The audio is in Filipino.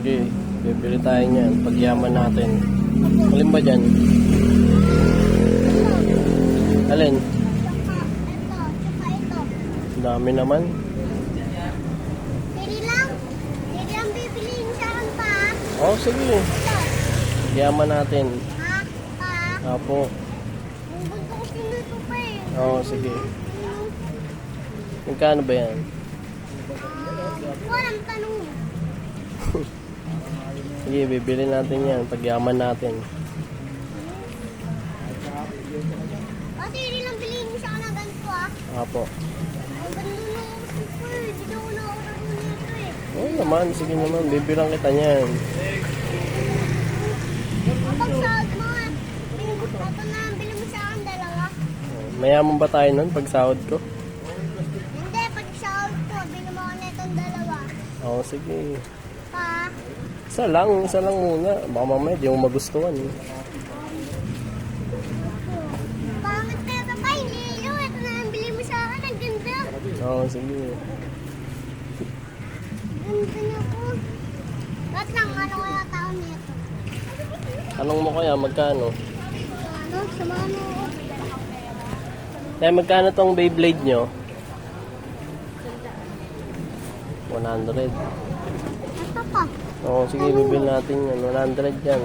Sige, bibili tayo niyan. Pagyaman natin. Alin ba dyan? Alin? Ito. Dami naman. Pwede lang. Pwede lang bibiliin sa akin pa. Oh, sige. Ito. Pagyaman natin. Ha? Pa? Apo. Ang gusto ko sinuto pa eh. Oo, sige. Magkano ba yan? Walang tanong. Sige, bibili natin yan. Pagyaman natin. Kasi hindi lang biliin mo siya ka na ganito ah. Apo. Ang ganda na ako super. Hindi na ako na-order mo nito eh. Oo naman, sige naman. Bibilang kita niyan. Kapag sahod mo ah. Ito na ang bili mo sa akin dalawa. Mayaman ba tayo nun pag sahod ko? Hindi, pag sahod ko, bili mo ako na itong dalawa. Oo, sige. Pa? Isa lang muna. Baka mamaya di mo magustuhan. Eh. Pangit na ito pa, Lilo. Ito na ang bili mo sa akin. Ang ganda. Oo, sige. Ganda na po. Ba't lang, ano kaya tao nito? Tanong mo kaya magkano? Ano? Samahan mo ako. Kaya magkano tong Beyblade nyo? 100. Ito pa. Oo, sige, bibili natin yan. 100 yan.